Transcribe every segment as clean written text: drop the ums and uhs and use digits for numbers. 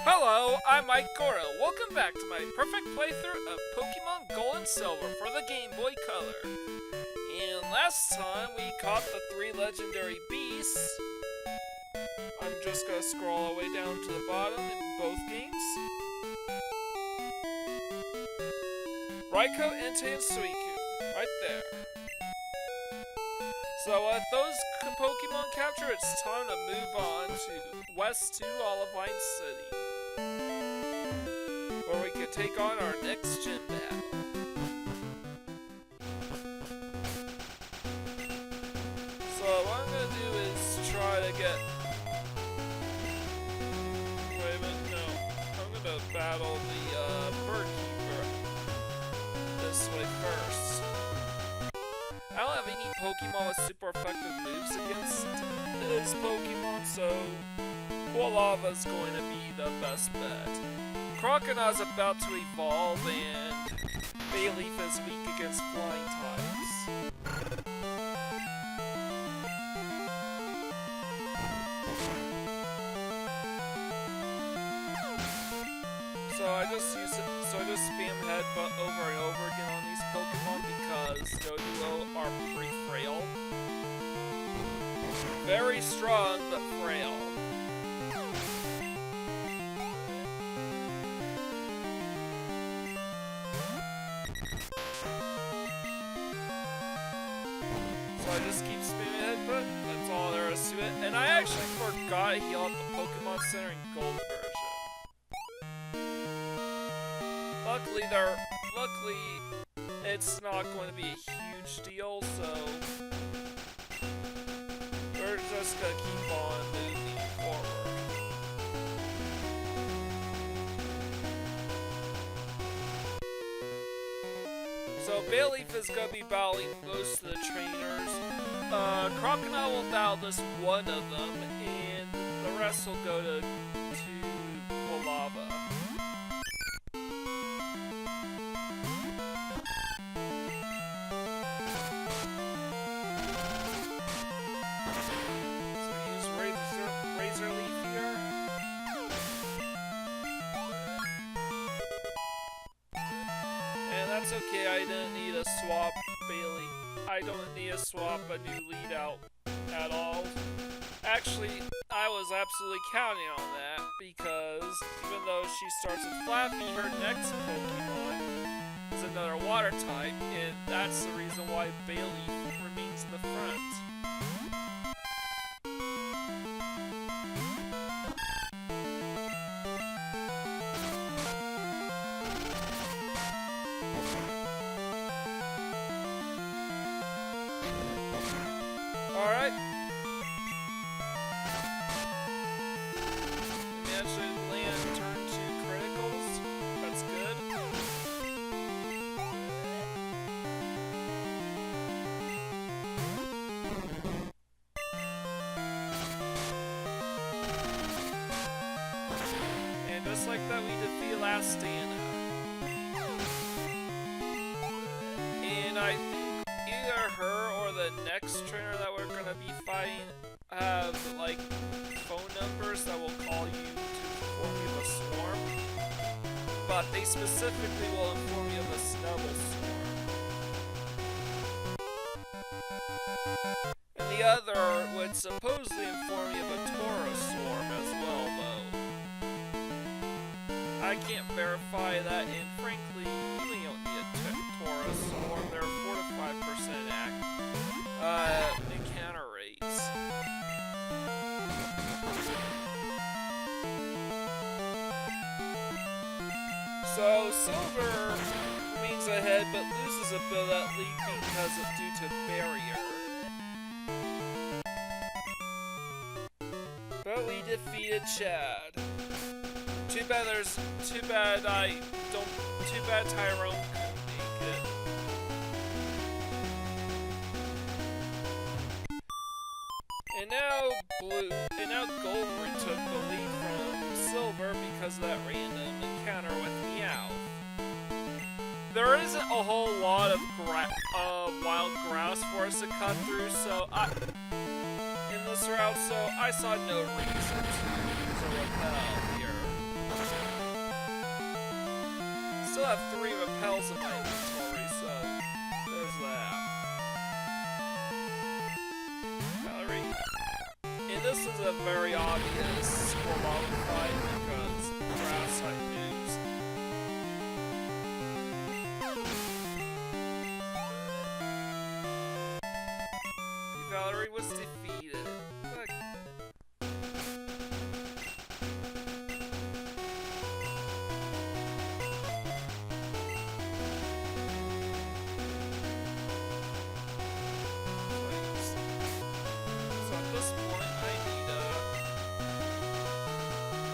Hello, I'm Mike Goro. Welcome back to my perfect playthrough of Pokemon Gold and Silver for the Game Boy Color. And last time we caught the 3 legendary beasts. I'm just gonna scroll all the way down to the bottom in both games. Raikou, Entei, and Suicune. Right there. So with those Pokemon captured, it's time to move on to west to Olivine City, where we can take on our next gym battle. So what I'm gonna do is try to get... Wait a minute, no. I'm gonna battle the Bird Keeper this way first. I don't have any Pokemon with super effective moves against this Pokemon, so Quilava's going to be the best bet. Croconaw's about to evolve, and Bayleaf is weak against flying types. So I just spam headbutt over and over again on these Pokemon because Doduo are pretty frail. Very strong, but frail. So I just keep spamming headbutt, that's all there is to it. And I actually forgot to heal up the Pokemon Center in Gold version. Luckily, it's not going to be a huge deal, so we're just gonna keep on moving forward. So Bayleaf is gonna be battling most of the trainers. Croconaw will battle just one of them, and the rest will go to Quilava. That's okay, I didn't need to swap I don't need to swap a new lead out at all. Actually, I was absolutely counting on that, because even though she starts with Flappy, her next Pokemon is another water type, and that's the reason why Bayleaf remains in the front. Alright. We managed to land turn 2 criticals. That's good. And just like that, we defeat Lastana. And I think either her or the next trainer that we're gonna be fighting have like phone numbers that will call you to inform you of a swarm, but they specifically will inform you of a Snubbull swarm. And the other would supposedly inform you of a Tauros swarm as well, though I can't verify that, and frankly, you really don't need a Tauros swarm. They're 4 to 5% encounter rates. So Silver remains ahead, but loses a bit of that lead because of due to barrier. But we defeated Chad. Too bad Tyrone couldn't make it. And now Gold took the lead from Silver because of that random encounter with Meowth. There isn't a whole lot of wild grouse for us to cut through, so in this route, so I saw no reason to repel here. still have 3 repels in my inventory, so there's that. Valerie. And this is a very obvious Corsola fight because grass type moves. Valerie was defeated. Look. So at this point, I need a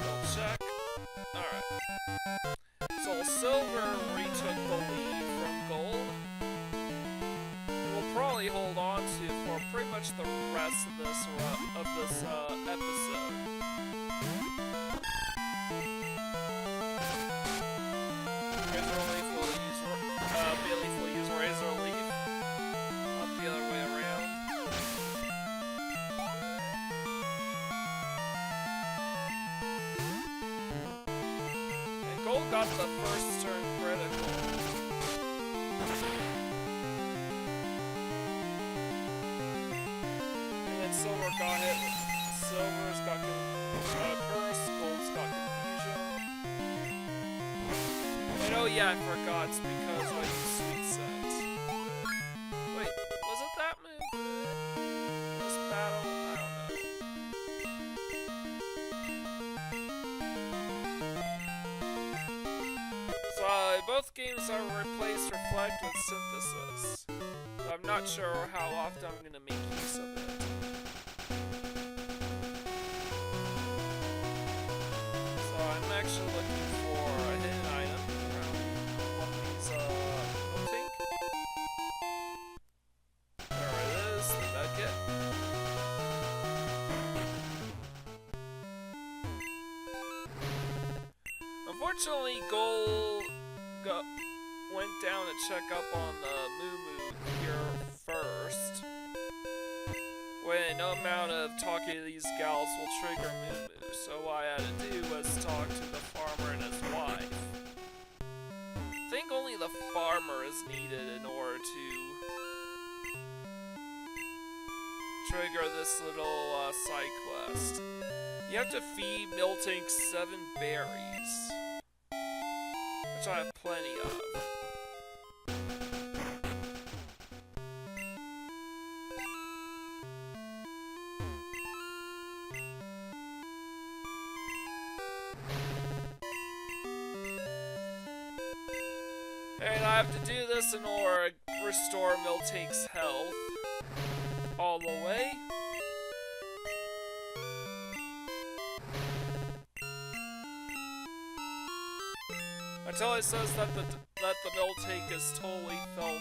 double check. Alright. So silver retook the lead from gold. We'll probably hold on to for pretty much the rest of this episode. Razor Leaf will use Bayleaf will use Razor Leaf. Not the other way around. And gold got the first turn critical. Silver got hit with Silver's got Curse, Gold's got Confusion. And oh yeah, I forgot, it's because I used Sweet Scent. Wait, was it that move? This battle? I don't know. So both games are replaced Reflect with Synthesis. I'm not sure how often I'm going to make use of it. I'm actually looking for a hidden item around one of these Miltank. There it is, the nugget. Unfortunately, Gold went down to check up on the Moo here first. When no amount of talking to these gals will trigger Moo. So what I had to do was talk to the farmer and his wife. I think only the farmer is needed in order to trigger this little side quest. You have to feed Miltank 7 berries, which I have plenty of. And I have to do this in order to restore Miltank's health all the way. Until it says that the Miltank is totally filthy.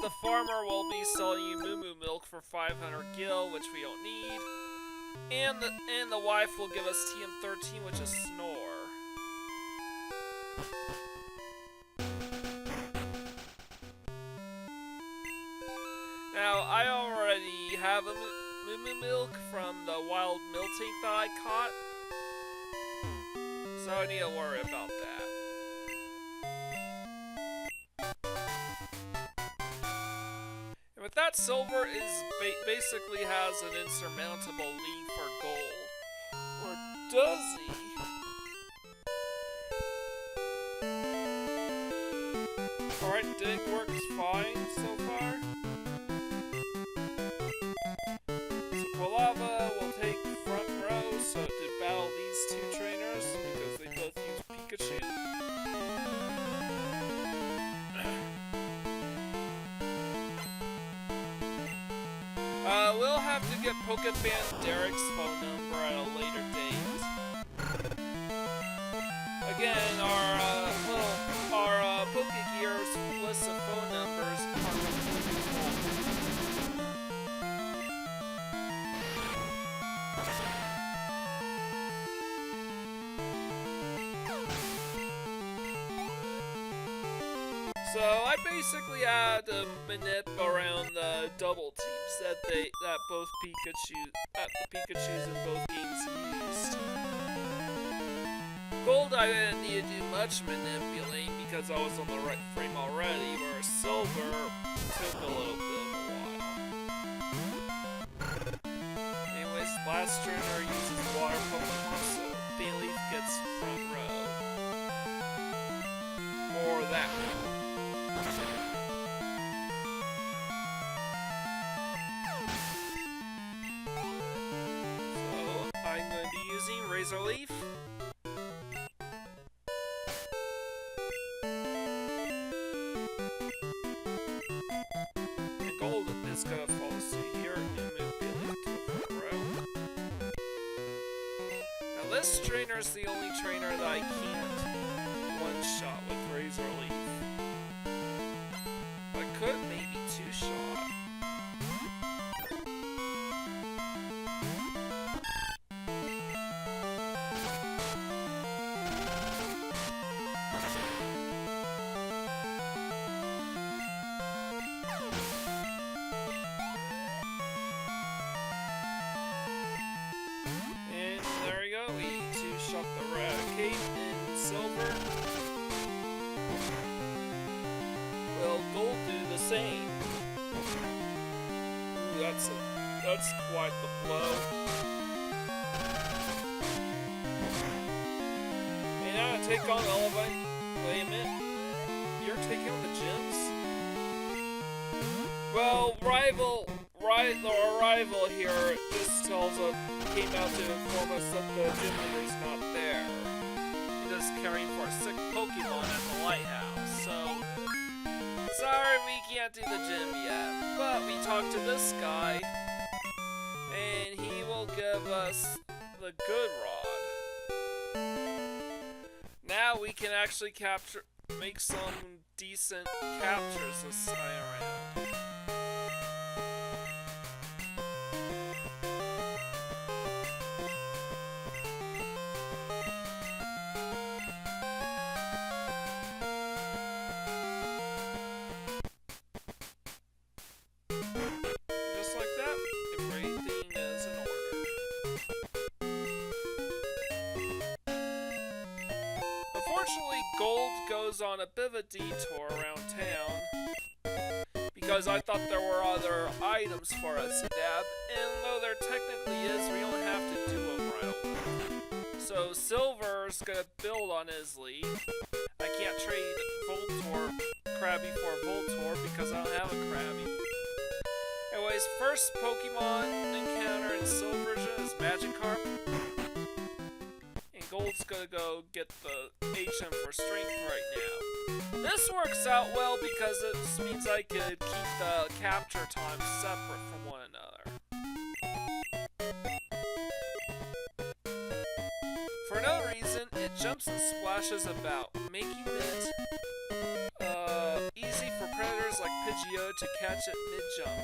The farmer will be selling you Moo Moo milk for 500 gil, which we don't need, and the wife will give us TM13, which is Snore. Now I already have a Moo Moo milk from the wild Miltank that I caught, so I need to worry about that. But that silver basically has an insurmountable lead for gold. Or does he? Alright, dig works fine so far. So Palava will take front row to battle these 2 trainers because they both use Pikachu. We'll have to get Pokefan Derek's phone number at a later date. Again, our Pokegear's list of phone numbers are really full. So So I basically had to manip around the double teams that the Pikachus in both games used. Gold, I didn't need to do much manipulating because I was on the right frame already, where Silver took a little bit of a while. Anyways, last trainer uses water Pokemon, so Bayleaf gets front row. Or that one. So, I'm going to be using Razor Leaf. It's gonna follow suit here and move Bayleaf to the front row. Now this trainer is the only trainer that I can't one-shot with Razor Leaf. I could maybe two-shot. Same. Ooh, that's quite the blow. And now to take on Olivine. Wait a minute. You're taking on the gyms? Well, our rival here just came out to inform us that the gym leader's not there. He's just caring for a sick Pokemon at the Lighthouse, so sorry, we can't do the gym yet, but we talked to this guy, and he will give us the good rod. Now we can actually make some decent captures this time around. Unfortunately, Gold goes on a bit of a detour around town because I thought there were other items for us to dab, and though there technically is, we don't have to do them right away. So Silver's gonna build on his lead. I can't trade Krabby for Voltorb because I don't have a Krabby. Anyways, first Pokemon encounter in Silver's is Magikarp. Gold's gonna go get the HM04 Strength right now. This works out well because it means I could keep the capture time separate from one another. For another reason, it jumps and splashes about, making it easy for predators like Pidgeot to catch it mid-jump.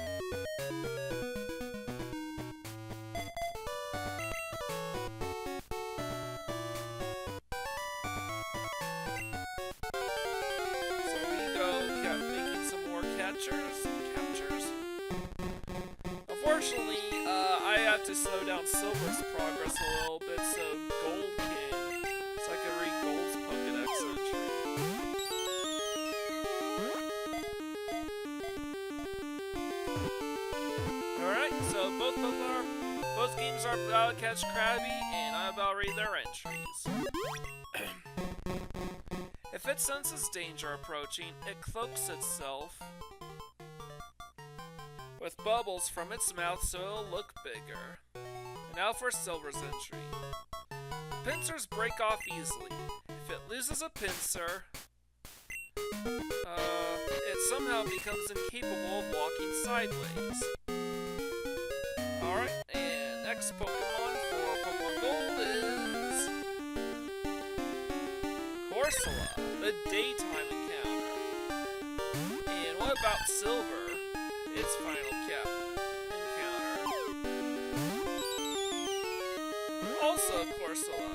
Captures. Unfortunately, I have to slow down Silver's progress a little bit so I can read Gold's Pokedex entry. Alright, so both games are about to catch Krabby, and I'm about to read their entries. If it senses danger approaching, it cloaks itself with bubbles from its mouth so it'll look bigger. And now for Silver's entry. Pincers break off easily. If it loses a pincer, it somehow becomes incapable of walking sideways. Alright, and next Pokemon for Pokemon Gold is Corsola, the daytime encounter. And what about Silver? Its final encounter. Also Corsola.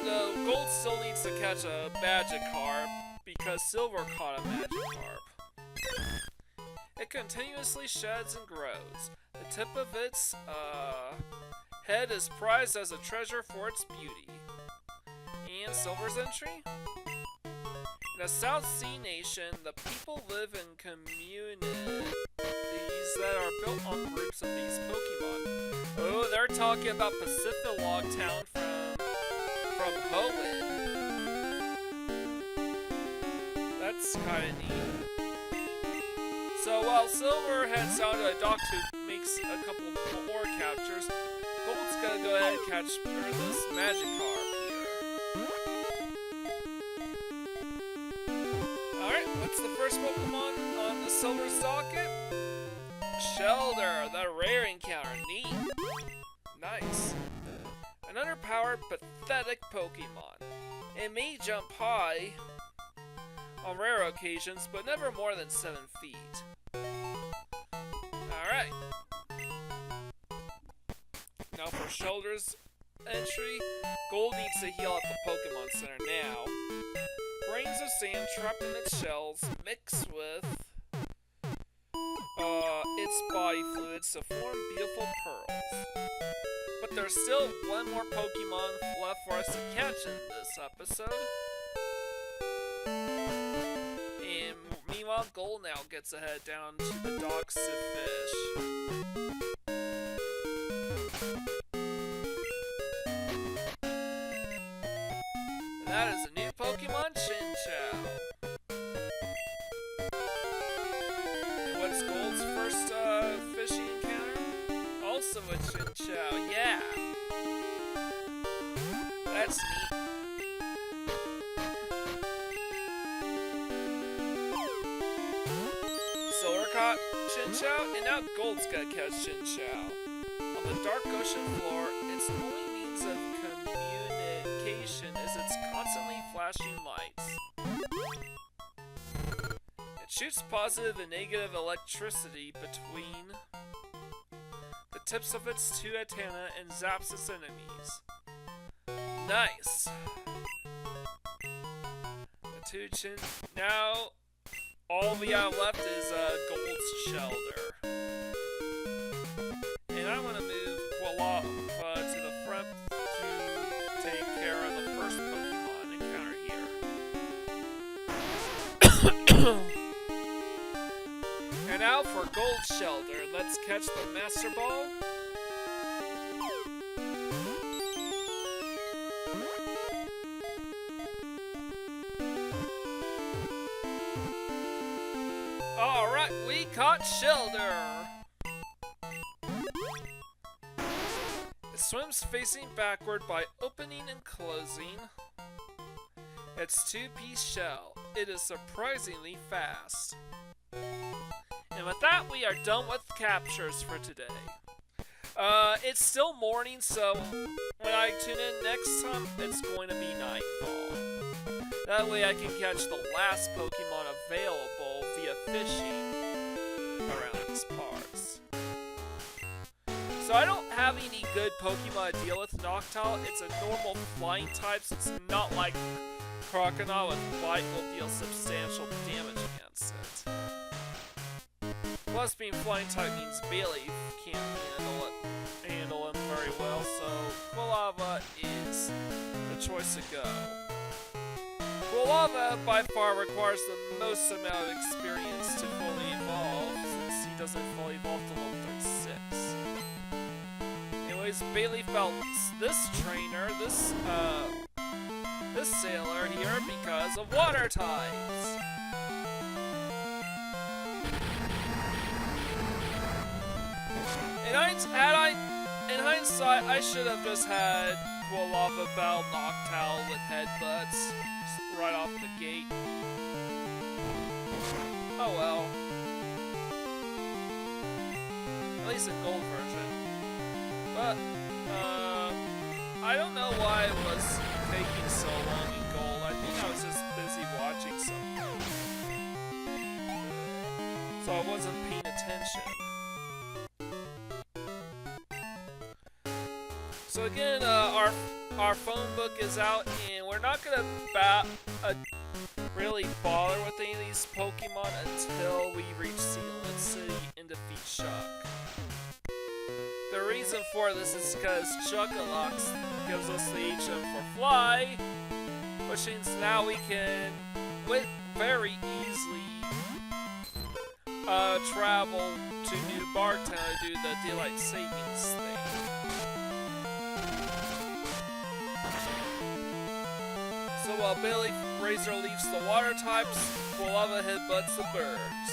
The Gold still needs to catch a Magikarp because Silver caught a Magikarp. It continuously sheds and grows. The tip of its head is prized as a treasure for its beauty. And Silver's entry? In the South Sea Nation, the people live in communities that are built on groups of these Pokemon. Oh, they're talking about Pacific Log Town from Hoenn. That's kinda neat. So while Silver heads out to a dock who makes a couple more captures, Gold's gonna go ahead and catch this Magikarp here. Alright, what's the first Pokemon on the Silver's docket? Shellder, the rare encounter. Neat. Nice. An underpowered, pathetic Pokemon. It may jump high on rare occasions, but never more than 7 feet. Alright. Now for Shellder's entry, Gold needs to heal at the Pokemon Center now. Grains of sand trapped in its shells mix with its body fluids to form beautiful pearls. But there's still one more Pokemon left for us to catch in this episode. And meanwhile, Gold now gets to head down to the docks to fish. And that is a new Pokemon, Chinchou. And what's Gold's first fishing encounter? Also a Chinchou, yeah! That's neat. Silver caught Chinchou, and now Gold's gonna catch Chinchou. On the dark ocean floor, its only means of communication is its constantly flashing lights. It shoots positive and negative electricity between the tips of its 2 antennae and zaps its enemies. Nice! The 2 now all we have left is Gold's Shellder. And I'm gonna move Quilava to the front to take care of the first Pokemon encounter here. And now for Gold Shellder, let's catch the Master Ball. Alright, we caught Shellder! It swims facing backward by opening and closing its 2-piece shell. It is surprisingly fast. And with that, we are done with captures for today. It's still morning, so when I tune in next time, it's going to be nightfall. That way I can catch the last Pokemon available via fishing around these parts. So I don't have any good Pokemon to deal with Noctowl. It's a normal flying type, so it's not like Croconaw with Bite will deal substantial damage against it. Plus, being flying type means Bailey can't handle him very well, so Quilava is the choice to go. Quilava by far requires the most amount of experience to fully evolve, since he doesn't fully evolve till level 36. Anyways, Bailey felt this trainer, this sailor here because of water types. In hindsight, I should have just had Quilava battle Noctowl with headbutts right off the gate. Oh well. At least a gold version. But, I don't know why it was taking so long in gold. I think I was just busy watching something. So I wasn't paying attention. So again, our phone book is out, and we're we're not gonna really bother with any of these Pokemon until we reach Cianwood City and defeat Chuck. The reason for this is because Chocolate gives us the HM04 Fly, which means now we can very easily travel to New Bartown to do the Daylight Savings thing. So while Billy Razor leaves the water types, Quilava headbutts the birds.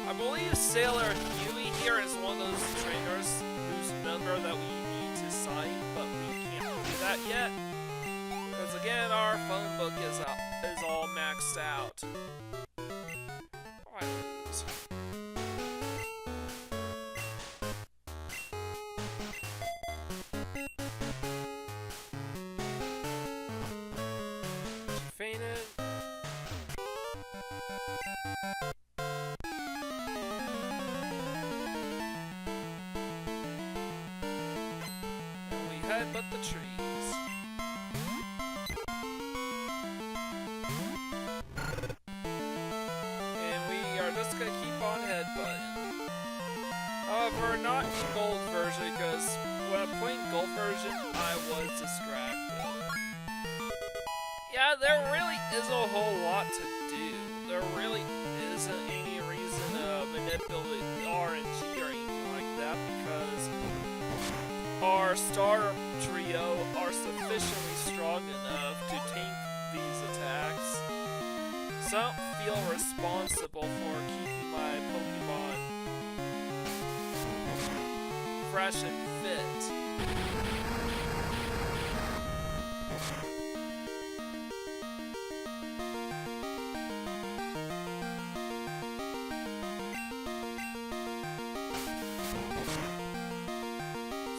I believe Sailor Huey here is one of those trainers whose number that we need to sign, but we can't do that yet. Because again, our phone book is all maxed out. She fainted. And we headbutt the trees. Just gonna keep on headbutting. However, not in gold version, because when I played gold version, I was distracted. Yeah, there really isn't a whole lot to do. There really isn't any reason to manipulate RNG or anything like that, because our starter trio are sufficiently strong enough to tank these attacks. So I don't feel responsible for keeping my Pokemon fresh and fit.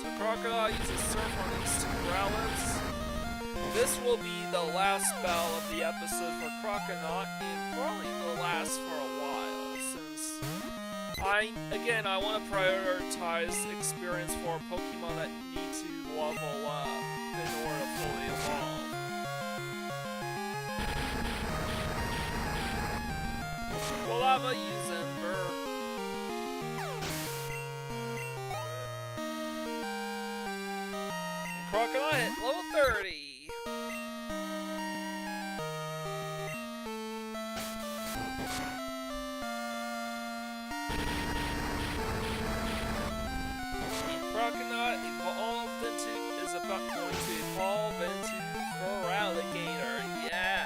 So Croconaw uses Surf on these two Growlithes. This will be the last battle of the episode for Croconaw, and probably the last for a while, since I want to prioritize experience for Pokemon that need to level up in order to fully evolve. Quilava use Ember. And Croconaw hit level 30. Croconaw is about going to evolve into Feraligatr, yeah!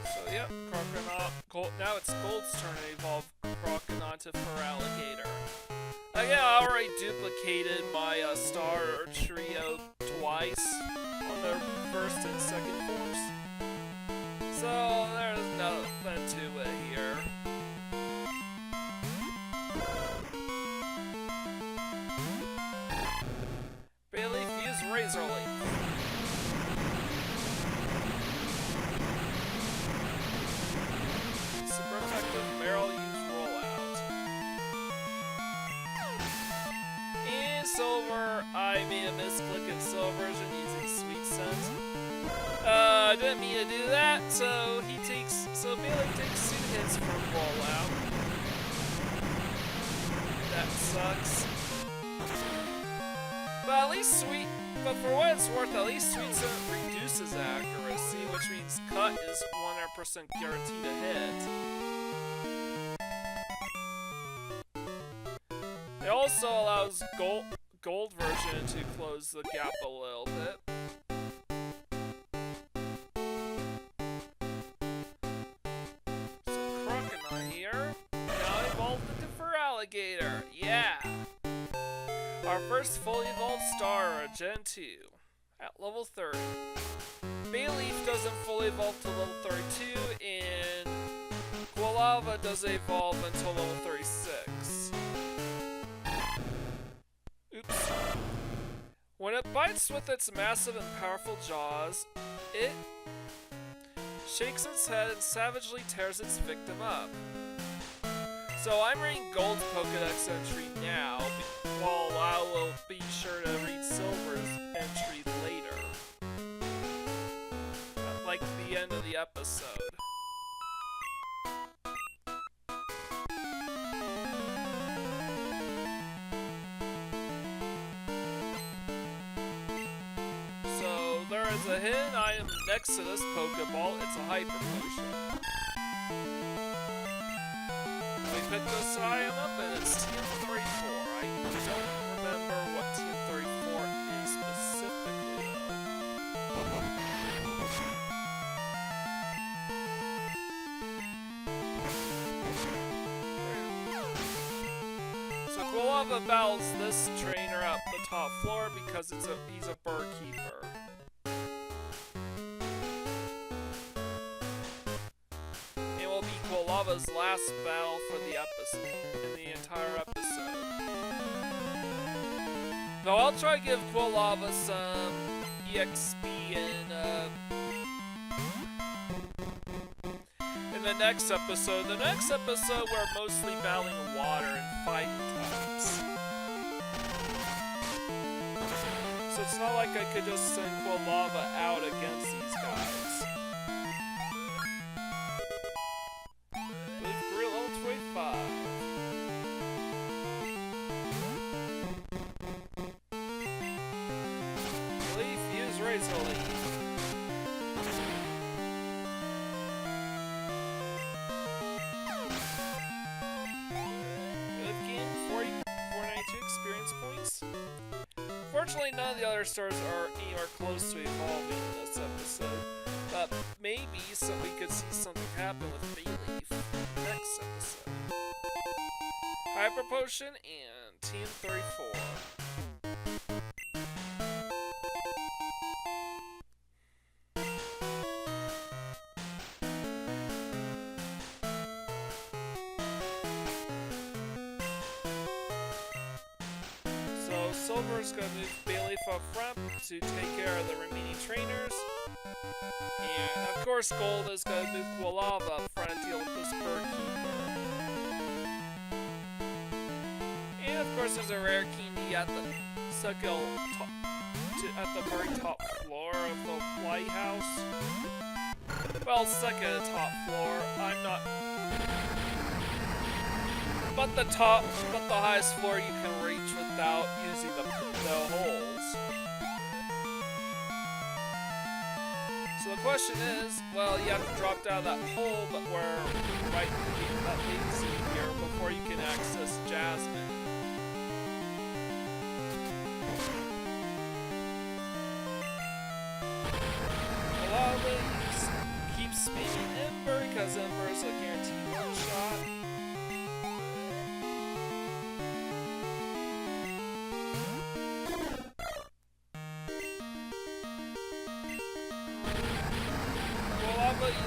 So yep, Croconaw, now it's Gold's turn to evolve Croconaw to Feraligatr. Again, I already duplicated my starter trio twice on their first and second forms, so there's nothing to it here. Bayleaf use Razor Leaf. Super effective Meryl use Rollout. And Silver, I made a misclick in Silver version using Sweet Scent. I didn't mean to do that, so Bayleaf takes 2 hits from Rollout. That sucks. But for what it's worth, at least Sweet Scent reduces accuracy, which means Cut is 100% guaranteed to hit. It also allows gold version to close the gap a little bit. So Croconaw here, now evolved into Feraligatr, yeah! Our first fully evolved star, Gen 2, at level 30. Bayleaf doesn't fully evolve till level 32, and Quilava doesn't evolve until level 36. Oops. When it bites with its massive and powerful jaws, it shakes its head and savagely tears its victim up. So I'm reading Gold's Pokedex entry now, while I will be sure to read Silver's entry later. At like the end of the episode. So there is a hidden item next to this Pokeball. It's a Hyper Potion. We picked this item up and it's TM34. I don't remember what TM34 is specifically though. So Quilava battles this trainer up the top floor because he's a bird keeper. Quilava's last battle for the episode, in the entire episode. Though I'll try to give Quilava some EXP in the next episode. The next episode we're mostly battling water and fighting types. So it's not like I could just send Quilava out against these guys. Unfortunately, none of the other stars are anywhere close to evolving in this episode, but maybe we could see something happen with Bayleaf next episode. Hyper Potion and TM34. Silver's gonna move Bayleaf up front to take care of the remaining trainers. And of course Gold is gonna move Quilava up front to deal with this bird keeper. And of course there's a rare candy at the at the very top floor of the Lighthouse. Well, second to the top floor. I'm not. But the highest floor you can reach without using the holes. So the question is, well, you have to drop down that hole, but where that leads you here before you can access Jasmine. A lot of these keep spamming Ember because Ember is a guaranteed one shot.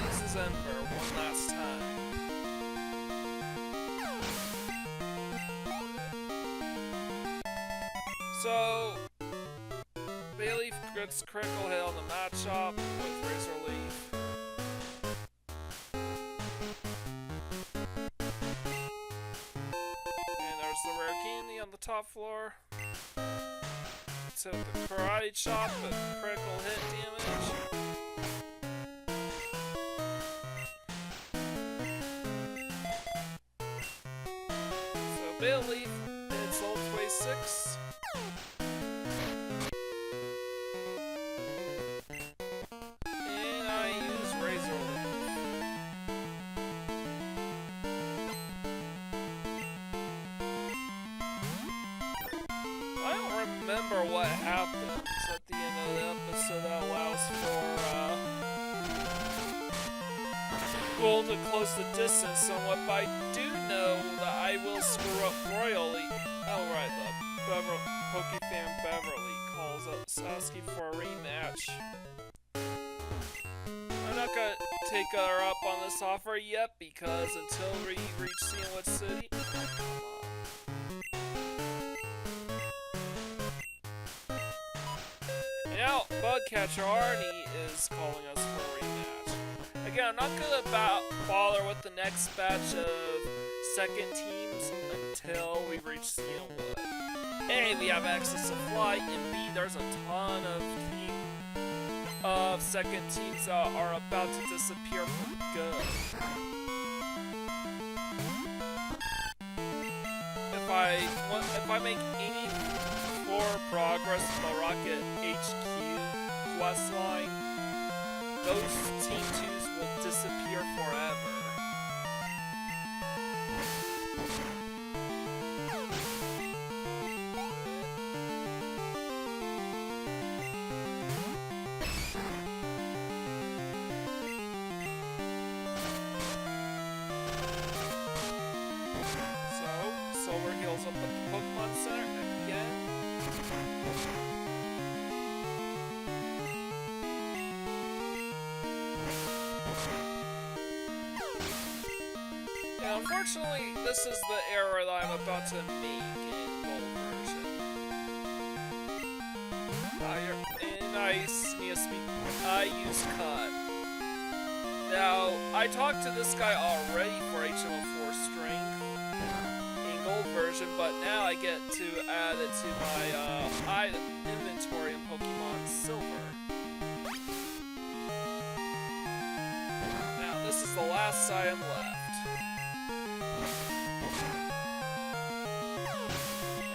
Uses Ember one last time. So Bayleaf gets critical hit on the Machop with Razor Leaf. And there's the rare candy on the top floor. So the Karate Chop with critical hit damage. Bayleaf, it's level 26. And I use Razor Leaf. I don't remember what happens at the end of the episode that allows for Gold to close the distance somewhat, but I do know that I will screw up royally. Oh right, the Pokefan Beverly calls up Sasuke for a rematch. I'm not gonna take her up on this offer yet because until we reach Cianwood City. Bugcatcher Arnie is calling us for a rematch. Again, I'm not gonna bother with the next batch of second teams until we reach Cianwood. A, we have access to fly, and B, there's a ton of second teams that are about to disappear for good. If I make any forward progress in the Rocket HQ questline, those Team 2s will disappear forever. Up at the Pokemon Center again. Now, unfortunately, this is the error that I'm about to make in Gold version. I use Cut. Now, I talked to this guy already for HM04 Strength. Gold version, but now I get to add it to my item inventory in Pokemon Silver. Now this is the last item left.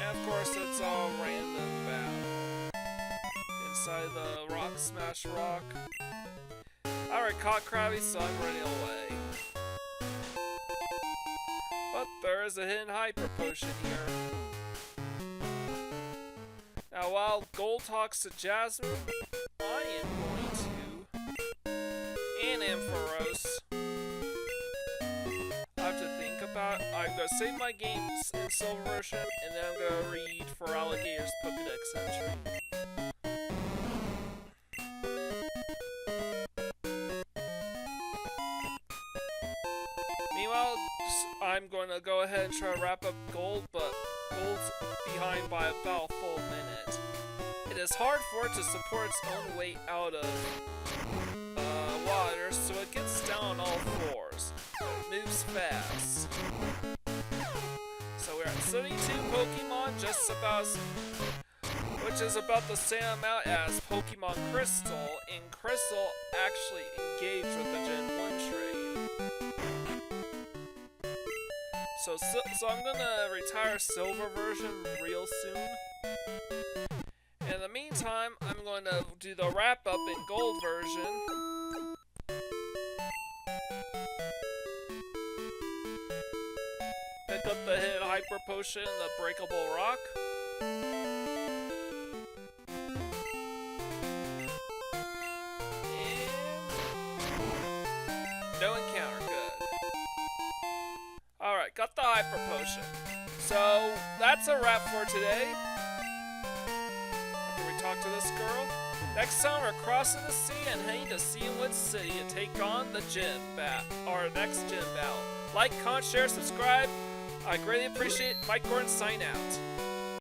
And of course it's all random battle. Inside the Rock Smash Rock. I already caught Krabby, so I'm running away. But there is a hidden hyper potion here. Now while Gold talks to Jasmine, I am going to... and Ampharos. I have to think about... I'm going to save my games in Silver version, and then I'm going to read Feraligatr's Pokedex entry. Meanwhile, I'm going to go ahead and try to wrap up Gold, but Gold's behind by about a full minute. It is hard for it to support its own weight out of water, so it gets down on all fours. It moves fast. So we're at 72 Pokemon, just about, which is about the same amount as Pokemon Crystal, and Crystal actually engaged with the Gen 1 trade. So I'm gonna retire Silver version real soon. In the meantime, I'm going to do the wrap up in Gold version. Pick up the hidden hyper potion and the breakable rock. No encounter, good. Alright, got the hyper potion. So, that's a wrap for today. After we talk to this girl. Next time we're crossing the sea and heading to Cianwood City to take on the gym our next gym battle. Like, comment, share, subscribe. I greatly appreciate it. Mike Gordon, sign out.